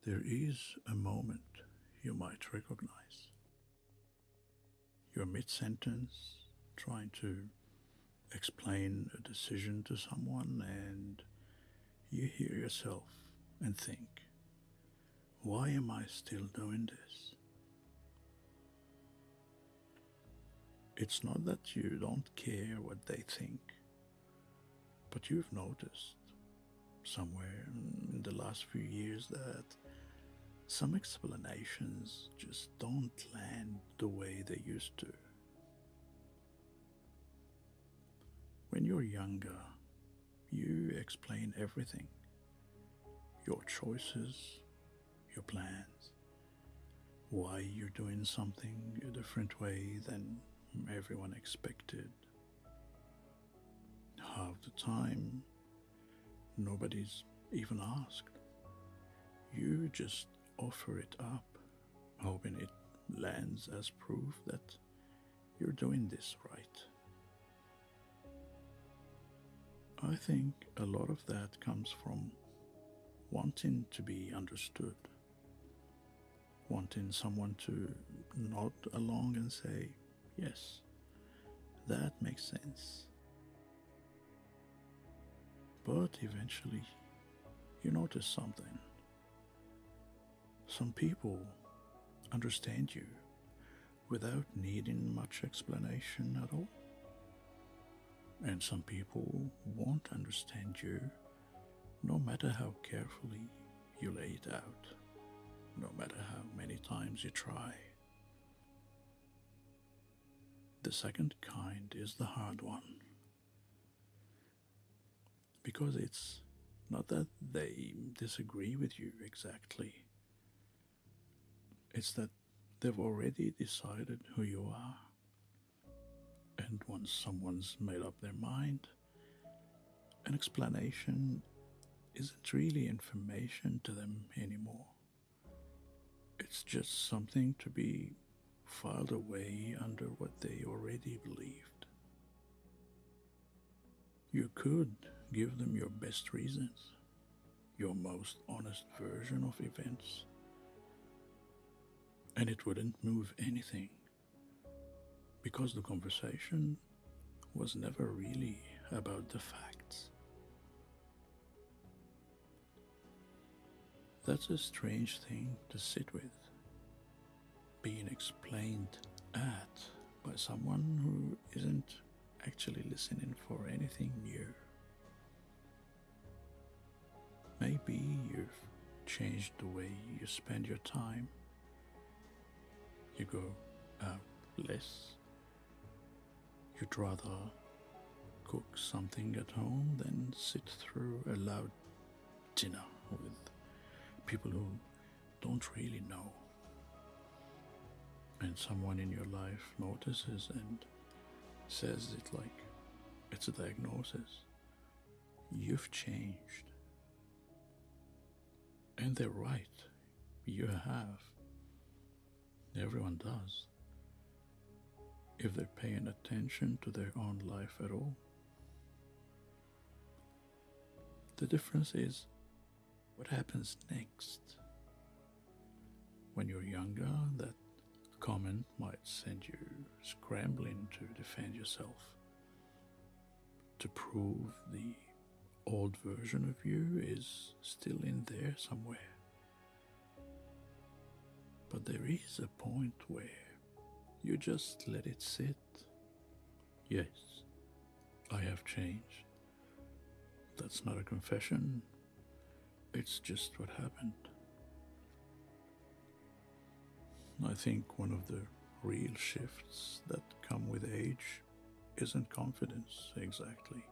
There is a moment you might recognize. You're mid-sentence, trying to explain a decision to someone, and you hear yourself and think, why am I still doing this? It's not that you don't care what they think, but you've noticed somewhere in the last few years that some explanations just don't land the way they used to. When you're younger, you explain everything, your choices, your plans, why you're doing something a different way than everyone expected. Half the time, nobody's even asked. You just offer it up, hoping it lands as proof that you're doing this right. I think a lot of that comes from wanting to be understood, wanting someone to nod along and say, yes, that makes sense. But eventually, you notice something. Some people understand you without needing much explanation at all. And some people won't understand you no matter how carefully you lay it out, no matter how many times you try. The second kind is the hard one, because it's not that they disagree with you exactly. It's that they've already decided who you are. And once someone's made up their mind, an explanation isn't really information to them anymore. It's just something to be filed away under what they already believed. You could give them your best reasons, your most honest version of events, and it wouldn't move anything, because the conversation was never really about the facts. That's a strange thing to sit with, being explained at by someone who isn't actually listening for anything new. Maybe you've changed the way you spend your time. You go out less. You'd rather cook something at home than sit through a loud dinner with people who don't really know. And someone in your life notices and says it like it's a diagnosis. You've changed. And they're right. You have. Everyone does, if they're paying attention to their own life at all. The difference is what happens next. When you're younger, that comment might send you scrambling to defend yourself, to prove the old version of you is still in there somewhere. But there is a point where you just let it sit. Yes, I have changed. That's not a confession. It's just what happened. I think one of the real shifts that come with age isn't confidence exactly.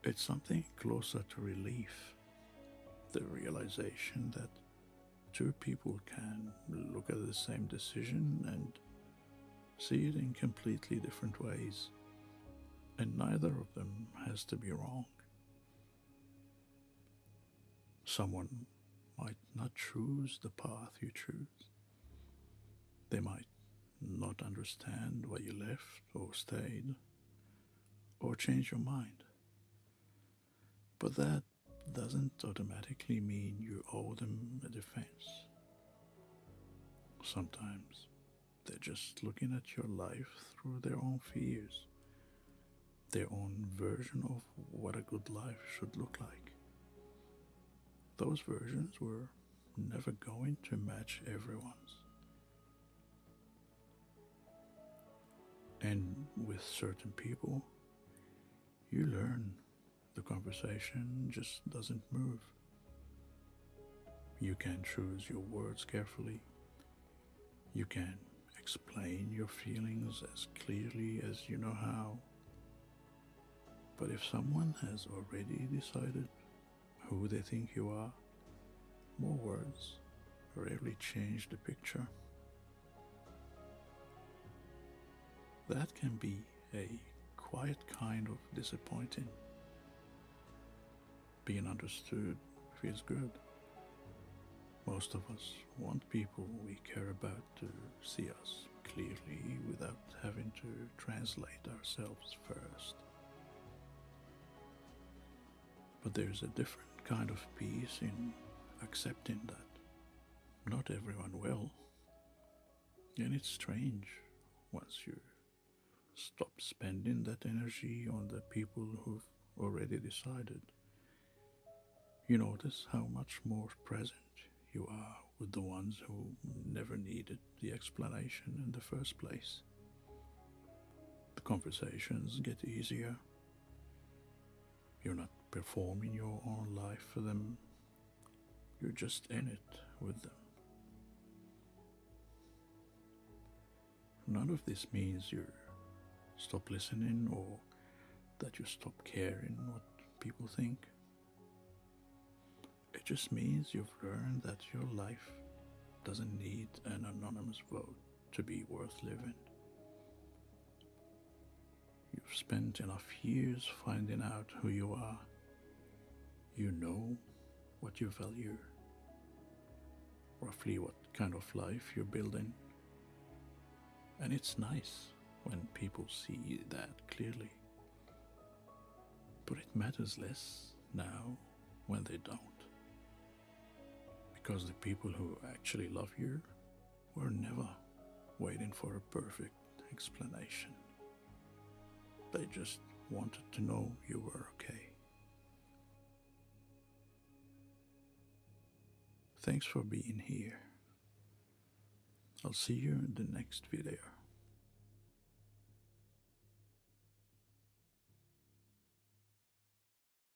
It's something closer to relief. The realization that two people can look at the same decision and see it in completely different ways, and neither of them has to be wrong. Someone might not choose the path you choose. They might not understand why you left or stayed or change your mind. But that doesn't automatically mean you owe them a defense. Sometimes they're just looking at your life through their own fears, their own version of what a good life should look like. Those versions were never going to match everyone's. And with certain people, you learn the conversation just doesn't move. You can choose your words carefully. You can explain your feelings as clearly as you know how. But if someone has already decided who they think you are, more words rarely change the picture. That can be a quiet kind of disappointing. Being understood feels good. Most of us want people we care about to see us clearly without having to translate ourselves first. But there's a different kind of peace in accepting that not everyone will. And it's strange once you stop spending that energy on the people who've already decided. You notice how much more present you are with the ones who never needed the explanation in the first place. The conversations get easier. You're not performing your own life for them. You're just in it with them. None of this means you stop listening or that you stop caring what people think. It just means you've learned that your life doesn't need an anonymous vote to be worth living. You've spent enough years finding out who you are. You know what you value, roughly what kind of life you're building. And it's nice when people see that clearly. But it matters less now when they don't. Because the people who actually love you were never waiting for a perfect explanation. They just wanted to know you were okay. Thanks for being here. I'll see you in the next video.